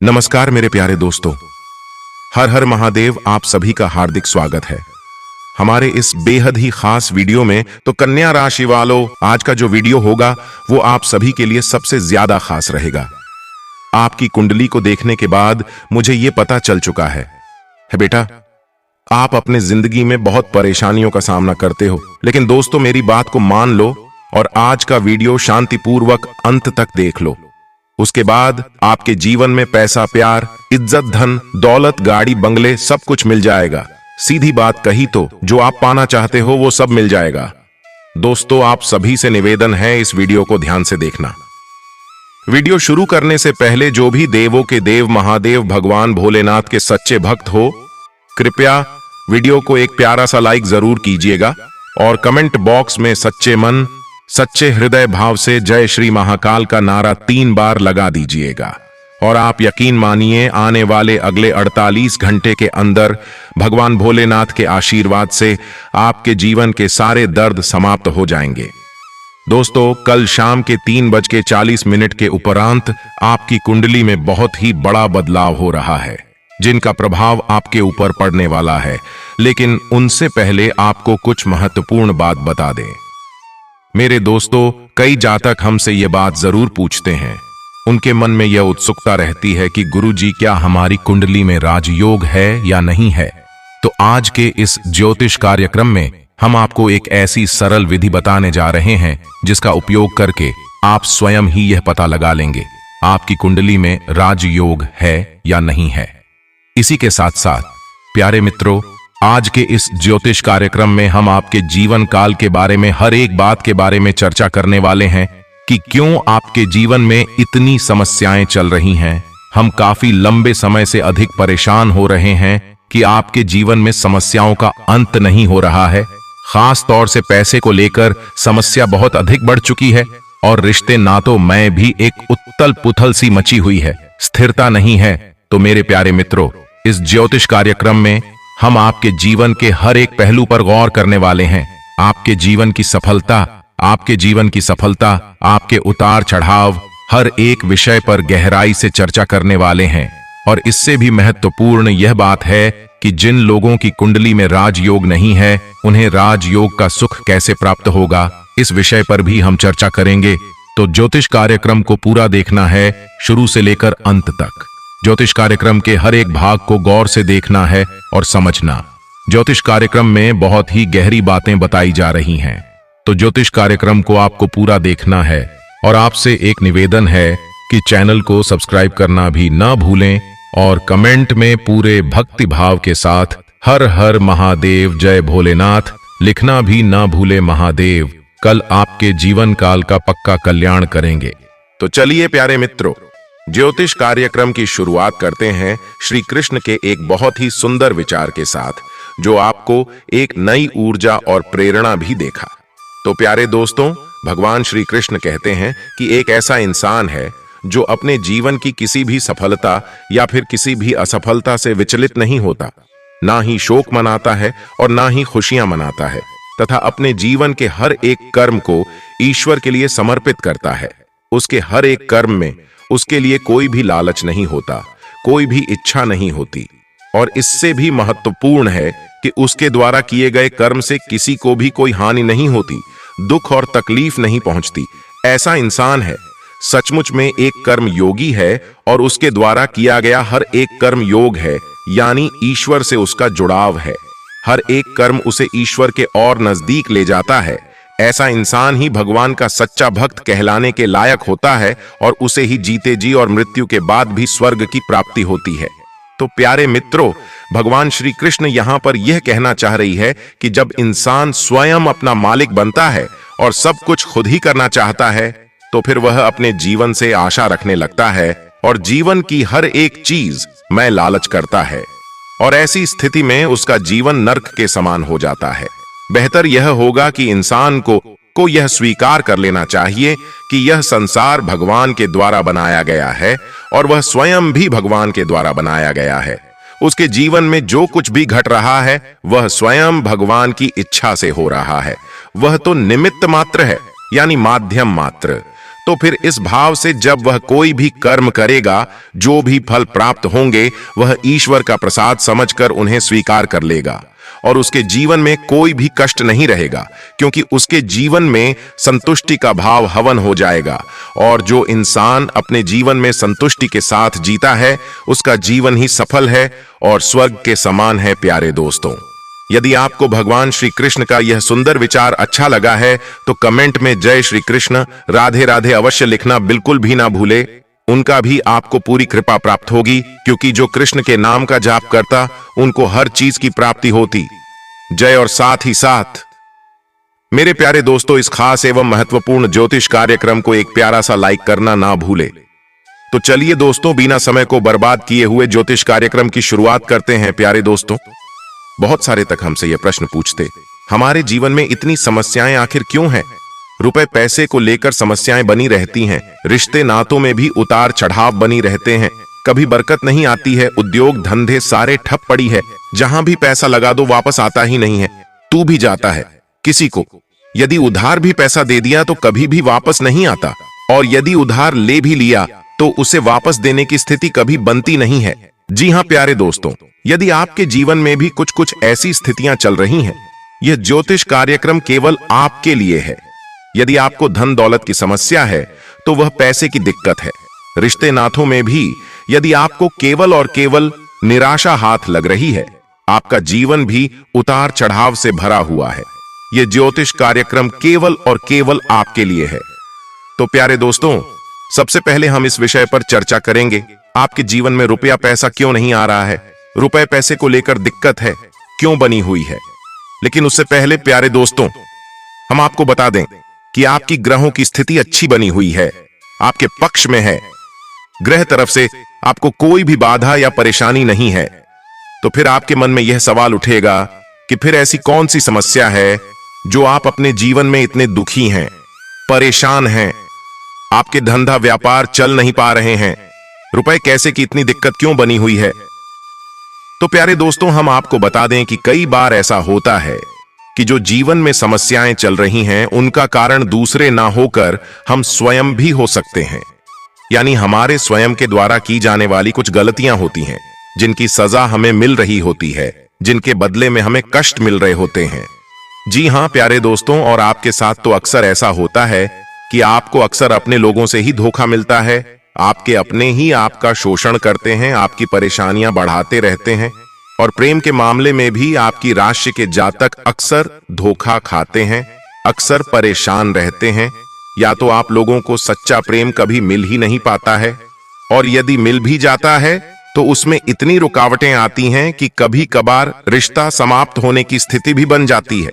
नमस्कार मेरे प्यारे दोस्तों। हर हर महादेव। आप सभी का हार्दिक स्वागत है हमारे इस बेहद ही खास वीडियो में। तो कन्या राशि वालों, आज का जो वीडियो होगा वो आप सभी के लिए सबसे ज्यादा खास रहेगा। आपकी कुंडली को देखने के बाद मुझे ये पता चल चुका है बेटा, आप अपने जिंदगी में बहुत परेशानियों का सामना करते हो। लेकिन दोस्तों, मेरी बात को मान लो और आज का वीडियो शांतिपूर्वक अंत तक देख लो। उसके बाद आपके जीवन में पैसा, प्यार, इज्जत, धन, दौलत, गाड़ी, बंगले सब कुछ मिल जाएगा। सीधी बात कही तो जो आप पाना चाहते हो वो सब मिल जाएगा। दोस्तों, आप सभी से निवेदन है इस वीडियो को ध्यान से देखना। वीडियो शुरू करने से पहले जो भी देवों के देव महादेव भगवान भोलेनाथ के सच्चे भक्त हो, कृपया वीडियो को एक प्यारा सा लाइक जरूर कीजिएगा और कमेंट बॉक्स में सच्चे मन, सच्चे हृदय भाव से जय श्री महाकाल का नारा 3 बार लगा दीजिएगा। और आप यकीन मानिए, आने वाले अगले 48 घंटे के अंदर भगवान भोलेनाथ के आशीर्वाद से आपके जीवन के सारे दर्द समाप्त हो जाएंगे। दोस्तों, कल शाम के 3:40 के उपरांत आपकी कुंडली में बहुत ही बड़ा बदलाव हो रहा है, जिनका प्रभाव आपके ऊपर पड़ने वाला है। लेकिन उनसे पहले आपको कुछ महत्वपूर्ण बात बता दें। मेरे दोस्तों, कई जातक हमसे ये बात जरूर पूछते हैं। उनके मन में यह उत्सुकता रहती है कि गुरुजी, क्या हमारी कुंडली में राजयोग है या नहीं है। तो आज के इस ज्योतिष कार्यक्रम में हम आपको एक ऐसी सरल विधि बताने जा रहे हैं जिसका उपयोग करके आप स्वयं ही यह पता लगा लेंगे आपकी कुंडली में राजयोग है या नहीं है। इसी के साथ साथ प्यारे मित्रों, आज के इस ज्योतिष कार्यक्रम में हम आपके जीवन काल के बारे में हर एक बात के बारे में चर्चा करने वाले हैं कि क्यों आपके जीवन में इतनी समस्याएं चल रही हैं। हम काफी लंबे समय से अधिक परेशान हो रहे हैं कि आपके जीवन में समस्याओं का अंत नहीं हो रहा है। खास तौर से पैसे को लेकर समस्या बहुत अधिक बढ़ चुकी है और रिश्ते नातों में भी एक उत्तल पुथल सी मची हुई है, स्थिरता नहीं है। तो मेरे प्यारे मित्रों, इस ज्योतिष कार्यक्रम में हम आपके जीवन के हर एक पहलू पर गौर करने वाले हैं। आपके जीवन की सफलता, आपके उतार चढ़ाव, हर एक विषय पर गहराई से चर्चा करने वाले हैं। और इससे भी महत्वपूर्ण यह बात है कि जिन लोगों की कुंडली में राजयोग नहीं है, उन्हें राजयोग का सुख कैसे प्राप्त होगा, इस विषय पर भी हम चर्चा करेंगे। तो ज्योतिष कार्यक्रम को पूरा देखना है, शुरू से लेकर अंत तक। ज्योतिष कार्यक्रम के हर एक भाग को गौर से देखना है और समझना। ज्योतिष कार्यक्रम में बहुत ही गहरी बातें बताई जा रही हैं, तो ज्योतिष कार्यक्रम को आपको पूरा देखना है। और आपसे एक निवेदन है कि चैनल को सब्सक्राइब करना भी ना भूलें और कमेंट में पूरे भक्ति भाव के साथ हर हर महादेव, जय भोलेनाथ लिखना भी ना भूले। महादेव कल आपके जीवन काल का पक्का कल्याण करेंगे। तो चलिए प्यारे मित्रों, ज्योतिष कार्यक्रम की शुरुआत करते हैं श्री कृष्ण के एक बहुत ही सुंदर विचार के साथ, जो आपको एक नई ऊर्जा और प्रेरणा भी देगा। तो प्यारे दोस्तों, भगवान श्री कृष्ण कहते हैं कि एक ऐसा इंसान है जो अपने जीवन की किसी भी सफलता या फिर किसी भी असफलता से विचलित नहीं होता, ना ही शोक मनाता है और ना ही खुशियां मनाता है, तथा अपने जीवन के हर एक कर्म को ईश्वर के लिए समर्पित करता है। उसके हर एक कर्म में उसके लिए कोई भी लालच नहीं होता, कोई भी इच्छा नहीं होती, और इससे भी महत्वपूर्ण है कि उसके द्वारा किए गए कर्म से किसी को भी कोई हानि नहीं होती, दुख और तकलीफ नहीं पहुंचती। ऐसा इंसान है, सचमुच में एक कर्म योगी है और उसके द्वारा किया गया हर एक कर्म योग है, यानी ईश्वर से उसका जुड़ाव है। हर एक कर्म उसे ईश्वर के और नजदीक ले जाता है। ऐसा इंसान ही भगवान का सच्चा भक्त कहलाने के लायक होता है और उसे ही जीते जी और मृत्यु के बाद भी स्वर्ग की प्राप्ति होती है। तो प्यारे मित्रों, भगवान श्री कृष्ण यहाँ पर यह कहना चाह रही है कि जब इंसान स्वयं अपना मालिक बनता है और सब कुछ खुद ही करना चाहता है, तो फिर वह अपने जीवन से आशा रखने लगता है और जीवन की हर एक चीज में लालच करता है। और ऐसी स्थिति में उसका जीवन नर्क के समान हो जाता है। बेहतर यह होगा कि इंसान को यह स्वीकार कर लेना चाहिए कि यह संसार भगवान के द्वारा बनाया गया है और वह स्वयं भी भगवान के द्वारा बनाया गया है। उसके जीवन में जो कुछ भी घट रहा है वह स्वयं भगवान की इच्छा से हो रहा है। वह तो निमित्त मात्र है, यानी माध्यम मात्र। तो फिर इस भाव से जब वह कोई भी कर्म करेगा, जो भी फल प्राप्त होंगे वह ईश्वर का प्रसाद समझकर उन्हें स्वीकार कर लेगा और उसके जीवन में कोई भी कष्ट नहीं रहेगा, क्योंकि उसके जीवन में संतुष्टि का भाव हवन हो जाएगा। और जो इंसान अपने जीवन में संतुष्टि के साथ जीता है उसका जीवन ही सफल है और स्वर्ग के समान है। प्यारे दोस्तों, यदि आपको भगवान श्री कृष्ण का यह सुंदर विचार अच्छा लगा है तो कमेंट में जय श्री कृष्ण, राधे राधे अवश्य लिखना बिल्कुल भी ना भूले। उनका भी आपको पूरी कृपा प्राप्त होगी, क्योंकि जो कृष्ण के नाम का जाप करता उनको हर चीज की प्राप्ति होती। जय। और साथ ही साथ मेरे प्यारे दोस्तों, इस खास एवं महत्वपूर्ण ज्योतिष कार्यक्रम को एक प्यारा सा लाइक करना ना भूले। तो चलिए दोस्तों, बिना समय को बर्बाद किए हुए ज्योतिष कार्यक्रम की शुरुआत करते हैं। प्यारे दोस्तों, बहुत सारे तक हमसे यह प्रश्न पूछते, हमारे जीवन में इतनी समस्याएं आखिर क्यों हैं? रुपए पैसे को लेकर समस्याएं बनी रहती हैं, रिश्ते नातों में भी उतार चढ़ाव बनी रहते हैं, कभी बरकत नहीं आती है, उद्योग धंधे सारे ठप पड़ी है, जहां भी पैसा लगा दो वापस आता ही नहीं है, तू भी जाता है। किसी को यदि उधार भी पैसा दे दिया तो कभी भी वापस नहीं आता, और यदि उधार ले भी लिया तो उसे वापस देने की स्थिति कभी बनती नहीं है। जी हां प्यारे दोस्तों, यदि आपके जीवन में भी कुछ कुछ ऐसी स्थितियां चल रही हैं, यह ज्योतिष कार्यक्रम केवल आपके लिए है। यदि आपको धन दौलत की समस्या है तो वह पैसे की दिक्कत है। रिश्ते नाथों में भी यदि आपको केवल और केवल निराशा हाथ लग रही है, आपका जीवन भी उतार चढ़ाव से भरा हुआ है, यह ज्योतिष कार्यक्रम केवल और केवल आपके लिए है। तो प्यारे दोस्तों, सबसे पहले हम इस विषय पर चर्चा करेंगे, आपके जीवन में रुपया पैसा क्यों नहीं आ रहा है, रुपए पैसे को लेकर दिक्कत है, क्यों बनी हुई है। लेकिन उससे पहले प्यारे दोस्तों, हम आपको बता दें कि आपकी ग्रहों की स्थिति अच्छी बनी हुई है, आपके पक्ष में है, ग्रह तरफ से आपको कोई भी बाधा या परेशानी नहीं है। तो फिर आपके मन में यह सवाल उठेगा कि फिर ऐसी कौन सी समस्या है जो आप अपने जीवन में इतने दुखी हैं, परेशान हैं, आपके धंधा व्यापार चल नहीं पा रहे हैं, रुपए कैसे की इतनी दिक्कत क्यों बनी हुई है। तो प्यारे दोस्तों, हम आपको बता दें कि कई बार ऐसा होता है कि जो जीवन में समस्याएं चल रही हैं उनका कारण दूसरे ना होकर हम स्वयं भी हो सकते हैं। यानी हमारे स्वयं के द्वारा की जाने वाली कुछ गलतियां होती हैं जिनकी सजा हमें मिल रही होती है, जिनके बदले में हमें कष्ट मिल रहे होते हैं। जी हां प्यारे दोस्तों, और आपके साथ तो अक्सर ऐसा होता है कि आपको अक्सर अपने लोगों से ही धोखा मिलता है, आपके अपने ही आपका शोषण करते हैं, आपकी परेशानियां बढ़ाते रहते हैं, और प्रेम के मामले में भी आपकी राशि के जातक अक्सर धोखा खाते हैं, अक्सर परेशान रहते हैं, या तो आप लोगों को सच्चा प्रेम कभी मिल ही नहीं पाता है, और यदि मिल भी जाता है तो उसमें इतनी रुकावटें आती हैं कि कभी कभार रिश्ता समाप्त होने की स्थिति भी बन जाती है।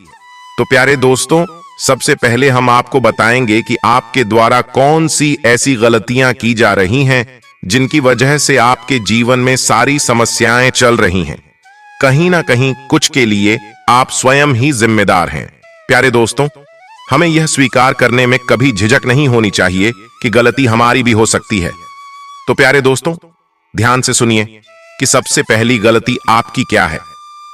तो प्यारे दोस्तों, सबसे पहले हम आपको बताएंगे कि आपके द्वारा कौन सी ऐसी गलतियां की जा रही हैं जिनकी वजह से आपके जीवन में सारी समस्याएं चल रही हैं। कहीं ना कहीं कुछ के लिए आप स्वयं ही जिम्मेदार हैं। प्यारे दोस्तों, हमें यह स्वीकार करने में कभी झिझक नहीं होनी चाहिए कि गलती हमारी भी हो सकती है। तो प्यारे दोस्तों, ध्यान से सुनिए कि सबसे पहली गलती आपकी क्या है।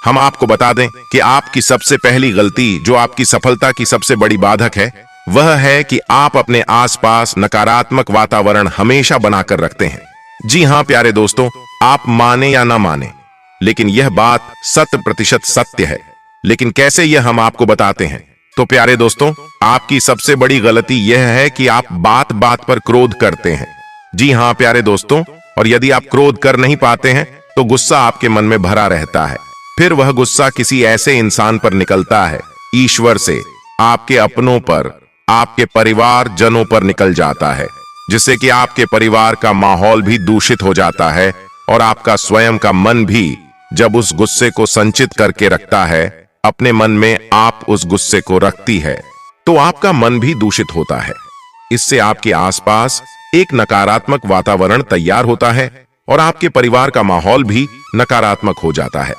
हम आपको बता दें कि आपकी सबसे पहली गलती, जो आपकी सफलता की सबसे बड़ी बाधक है, वह है कि आप अपने आसपास नकारात्मक वातावरण हमेशा बनाकर रखते हैं। जी हां प्यारे दोस्तों, आप माने या ना माने, लेकिन यह बात 100% सत्य है। लेकिन कैसे, यह हम आपको बताते हैं। तो प्यारे दोस्तों, आपकी सबसे बड़ी गलती यह है कि आप बात बात पर क्रोध करते हैं। जी हां प्यारे दोस्तों, और यदि आप क्रोध कर नहीं पाते हैं तो गुस्सा आपके मन में भरा रहता है। फिर वह गुस्सा किसी ऐसे इंसान पर निकलता है, ईश्वर से, आपके अपनों पर, आपके परिवार जनों पर निकल जाता है, जिससे कि आपके परिवार का माहौल भी दूषित हो जाता है, और आपका स्वयं का मन भी जब उस गुस्से को संचित करके रखता है, अपने मन में आप उस गुस्से को रखती है, तो आपका मन भी दूषित होता है। इससे आपके आसपास एक नकारात्मक वातावरण तैयार होता है और आपके परिवार का माहौल भी नकारात्मक हो जाता है।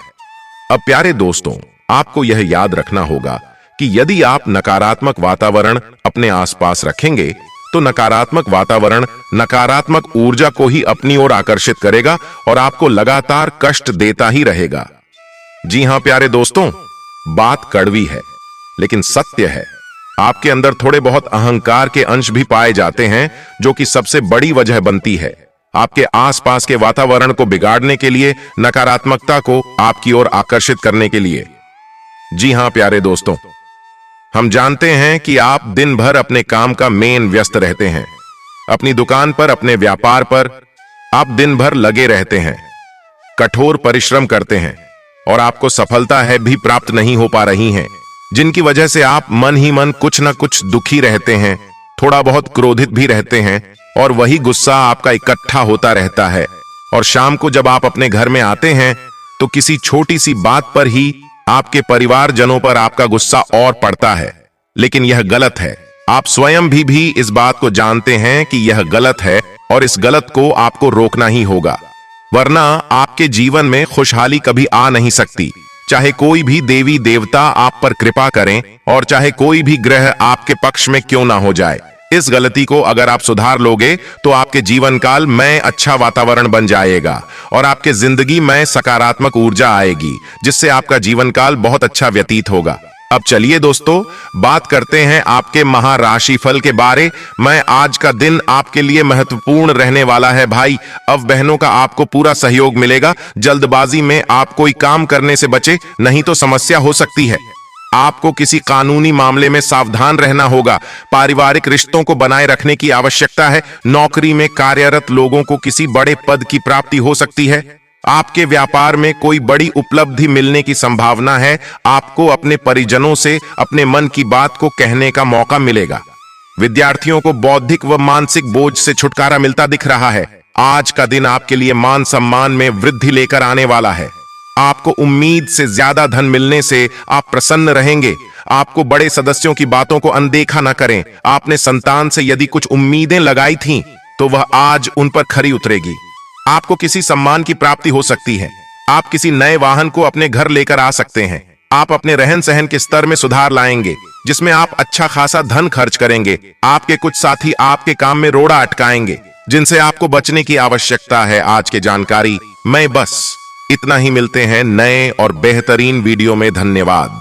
अब प्यारे दोस्तों, आपको यह याद रखना होगा कि यदि आप नकारात्मक वातावरण अपने आसपास रखेंगे तो नकारात्मक वातावरण नकारात्मक ऊर्जा को ही अपनी ओर आकर्षित करेगा और आपको लगातार कष्ट देता ही रहेगा। जी हां प्यारे दोस्तों, बात कड़वी है लेकिन सत्य है। आपके अंदर थोड़े बहुत अहंकार के अंश भी पाए जाते हैं, जो कि सबसे बड़ी वजह बनती है आपके आसपास के वातावरण को बिगाड़ने के लिए, नकारात्मकता को आपकी ओर आकर्षित करने के लिए। जी हां प्यारे दोस्तों, हम जानते हैं कि आप दिन भर अपने काम का मेन व्यस्त रहते हैं। अपनी दुकान पर, अपने व्यापार पर आप दिन भर लगे रहते हैं, कठोर परिश्रम करते हैं और आपको सफलता है भी प्राप्त नहीं हो पा रही है, जिनकी वजह से आप मन ही मन कुछ न कुछ दुखी रहते हैं, थोड़ा बहुत क्रोधित भी रहते हैं और वही गुस्सा आपका इकट्ठा होता रहता है। और शाम को जब आप अपने घर में आते हैं तो किसी छोटी सी बात पर ही आपके परिवारजनों पर आपका गुस्सा और पड़ता है। लेकिन यह गलत है। आप स्वयं भी इस बात को जानते हैं कि यह गलत है और इस गलत को आपको रोकना ही होगा, वरना आपके जीवन में खुशहाली कभी आ नहीं सकती। चाहे कोई भी देवी देवता आप पर कृपा करें और चाहे कोई भी ग्रह आपके पक्ष में क्यों ना हो जाए, इस गलती को अगर आप सुधार लोगे तो आपके जीवन काल में अच्छा वातावरण बन जाएगा और आपके जिंदगी में सकारात्मक ऊर्जा आएगी, जिससे आपका जीवन काल बहुत अच्छा व्यतीत होगा। अब चलिए दोस्तों, बात करते हैं आपके महाराशि फल के बारे में। आज का दिन आपके लिए महत्वपूर्ण रहने वाला है भाई। अब बहनों का आपको पूरा सहयोग मिलेगा। जल्दबाजी में आप कोई काम करने से बचे, नहीं तो समस्या हो सकती है। आपको किसी कानूनी मामले में सावधान रहना होगा। पारिवारिक रिश्तों को बनाए रखने की आवश्यकता है। नौकरी में कार्यरत लोगों को किसी बड़े पद की प्राप्ति हो सकती है। आपके व्यापार में कोई बड़ी उपलब्धि मिलने की संभावना है। आपको अपने परिजनों से अपने मन की बात को कहने का मौका मिलेगा। विद्यार्थियों को बौद्धिक व मानसिक बोझ से छुटकारा मिलता दिख रहा है। आज का दिन आपके लिए मान सम्मान में वृद्धि लेकर आने वाला है। आपको उम्मीद से ज्यादा धन मिलने से आप प्रसन्न रहेंगे। आपको बड़े सदस्यों की बातों को अनदेखा न करें। आपने संतान से यदि कुछ उम्मीदें लगाई थीं, तो वह आज उन पर खरी उतरेगी। आपको किसी सम्मान की प्राप्ति हो सकती है। आप किसी नए वाहन को अपने घर लेकर आ सकते हैं। आप अपने रहन सहन के स्तर में सुधार लाएंगे, जिसमें आप अच्छा खासा धन खर्च करेंगे। आपके कुछ साथी आपके काम में रोड़ा अटकाएंगे, जिनसे आपको बचने की आवश्यकता है। आज की जानकारी में बस इतना ही। मिलते हैं नए और बेहतरीन वीडियो में। धन्यवाद।